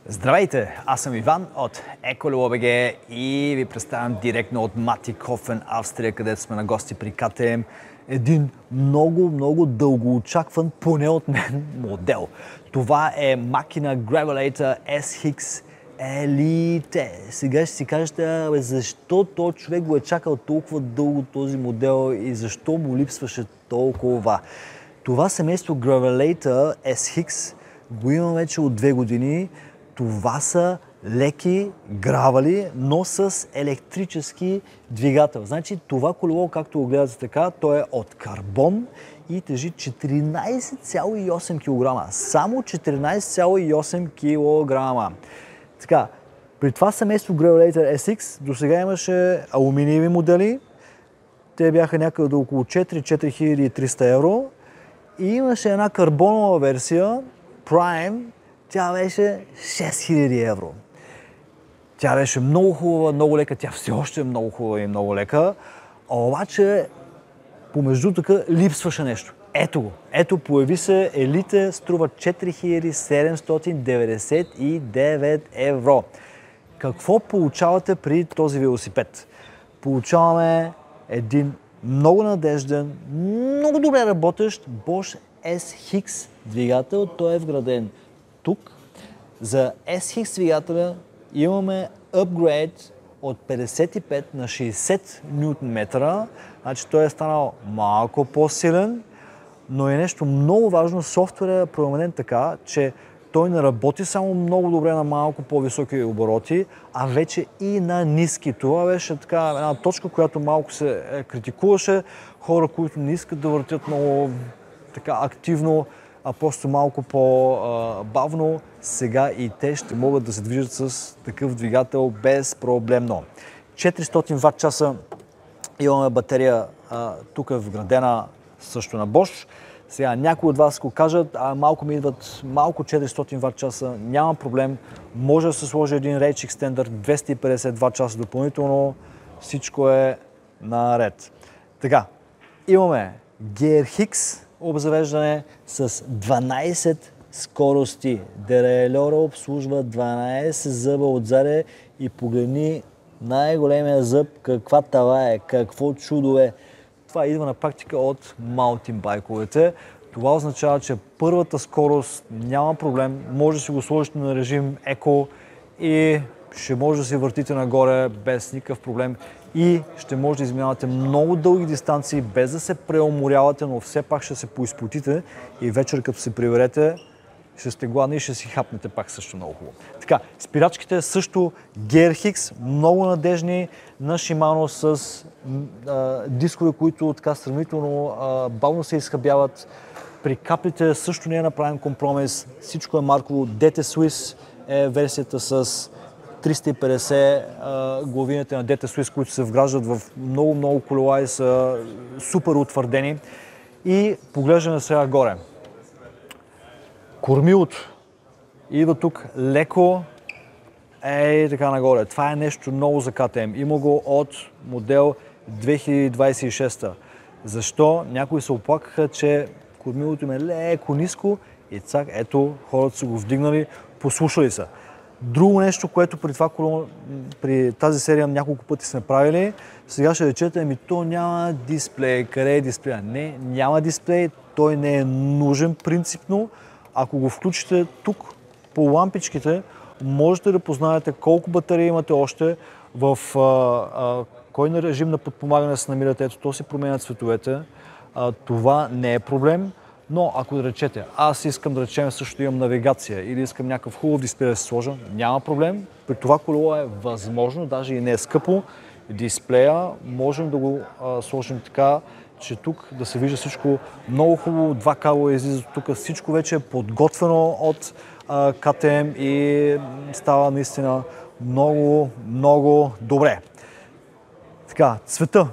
Здравейте, аз съм Иван от Еколо.бг и ви представям директно от Матикофен, Австрия, където сме на гости при КТМ. Един много дългоочакван, поне от мен, модел. Това е Makina Gravelator SX Elite. Сега ще си кажете, защо този човек го е чакал толкова дълго този модел и защо му липсваше толкова. Това семейство Gravelator SX го има вече от 2 години. Това са леки гравали, но с електрически двигател. Значи това колело, както го гледате така, то е от карбон и тежи 14,8 кг. Само 14,8 кг. Така, при това семейство Gravelator SX досега имаше алуминиеви модели. Те бяха някъде до около 4300 евро. И имаше една карбонова версия, Prime. Тя беше 6000 евро. Тя беше много хубава, много лека. Тя все още е много хубава и много лека. Обаче, помежду така липсваше нещо. Ето го. Ето, появи се Elite, струва 4799 евро. Какво получавате при този велосипед? Получаваме един много надежден, много добре работещ Bosch SX двигател. Той е вграден тук. За SX двигателя имаме апгрейд от 55 на 60 Нм. Значи той е станал малко по-силен, но е нещо много важно. Софтуерът е променен така, че той не работи само много добре на малко по-високи обороти, а вече и на ниски. Това беше така една точка, която малко се критикуваше. Хора, които не искат да въртят много така активно, а просто малко по-бавно, сега и те ще могат да се движат с такъв двигател безпроблемно. 400 Вт-часа имаме батерия, тук е вградена също на Bosch. Сега някои от вас го кажат, малко ми идват малко 400 Вт-часа, няма проблем. Може да се сложи един Range Extender 250 Вт-часа допълнително, всичко е наред. Така, имаме GRX обзавеждане с 12 скорости. Дерайлера обслужва 12 зъба отзаде и погледни най-големия зъб, каква тава е, какво чудо е. Това идва на практика от маунтинбайковете. Това означава, че първата скорост няма проблем. Може да си го сложите на режим еко и ще може да си въртите нагоре без никакъв проблем. И ще може да изминавате много дълги дистанции, без да се преуморявате, но все пак ще се поизпотите и вечер, като се приберете, ще сте гладни и ще си хапнете пак също много хубаво. Така, спирачките също GRX, много надежни на Shimano с дискове, които така сравнително бавно се изхабяват. При каплите също не е направен компромис, всичко е марково. DT Swiss е версията с 350 главините на DT Swiss, които се вграждат в много колела и са супер утвърдени. И поглеждаме сега горе. Кормилото идва тук леко, така нагоре. Това е нещо ново за КТМ. Има го от модел 2026. Защо? Някои се оплакаха, че кормилото им е леко ниско и цак, ето, хората са го вдигнали, послушали са. Друго нещо, което при това колело, при тази серия няколко пъти сме правили, сега ще речете, то няма дисплей. Къде е дисплея? Не, няма дисплей, той не е нужен принципно. Ако го включите тук по лампичките, можете да познаете колко батерия имате още, в кой на режим на подпомагане се намирате. Ето, то си променят цветовете. Това не е проблем. Но ако да речете, аз искам да речем също имам навигация или искам някакъв хубав дисплей да се сложа, няма проблем. При това колело е възможно, даже и не е скъпо. Дисплея можем да го сложим така, че тук да се вижда всичко много хубаво. 2 кабела излизат тук, всичко вече е подготвено от КТМ и става наистина много добре. Така, цвета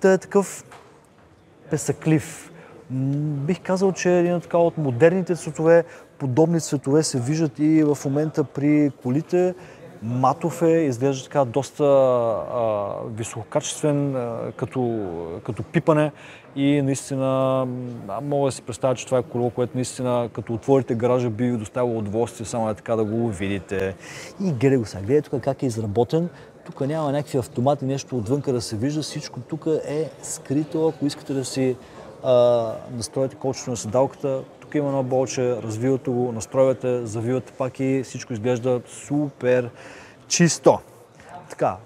е такъв песъклив. Бих казал, че е един от модерните цветове. Подобни цветове се виждат и в момента при колите матов е, изглежда така доста висококачествен като пипане и наистина мога да си представя, че това е колело, което наистина като отворите гаража би ви доставило удоволствие само така да го видите. И гледай го сега, гледай тук как е изработен. Тук няма някакви автомати, нещо отвънка да се вижда, всичко тук е скрито, ако искате да си настроите колчето на седалката. Тук има едно болче, развивате го, настройвате, завивате пак и всичко изглежда супер чисто. Така,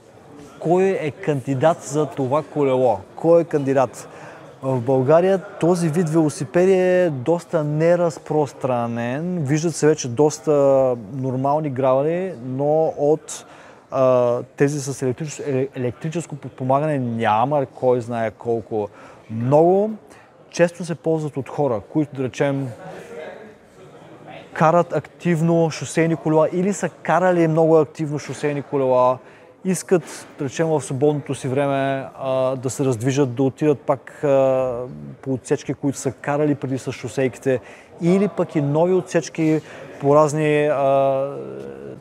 кой е кандидат за това колело? Кой е кандидат? В България този вид велосипеди е доста неразпространен. Виждат се вече доста нормални гравери, но от тези с електрическо подпомагане няма кой знае колко много. Често се ползват от хора, които, да речем, карат активно шосейни колела или са карали много активно шосейни колела, искат, да речем, в свободното си време да се раздвижат, да отидат пак по отсечки, които са карали преди с шосейките, или пък и нови отсечки по разни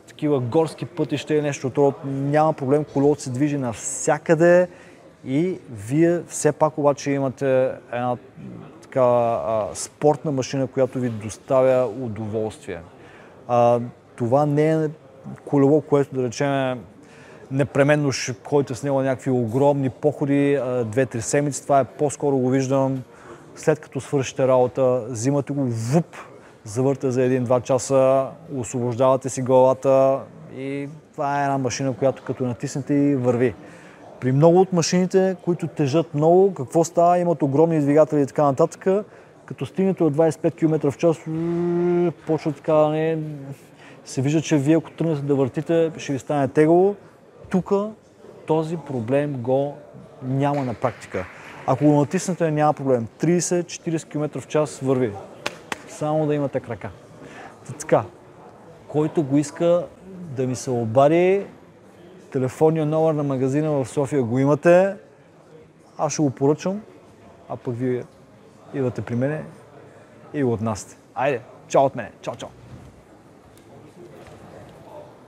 такива горски пътища и нещо от няма проблем, колелото се движи навсякъде и вие все пак обаче имате една спортна машина, която ви доставя удоволствие. Това не е колело, което, да речем, непременно ще ходите с него на някакви огромни походи, 2-3 седмици. Това е по-скоро го виждам след като свършите работа, взимате го, завърте за 1-2 часа, освобождавате си главата и това е една машина, която като натиснете и върви. При много от машините, които тежат много, какво става? Имат огромни двигатели и така нататък. Като стигнете от 25 км в час, почва така, се вижда, че вие ако тръгнете да въртите, ще ви стане тегло. Тук този проблем го няма на практика. Ако го натиснете, няма проблем. 30-40 км в час върви. Само да имате крака. Така, който го иска да ми се обади, телефонния номер на магазина в София го имате. Аз ще го поръчам, а пък вие идвате при мене и го отнасяте. Айде, чао от мене. Чао, чао.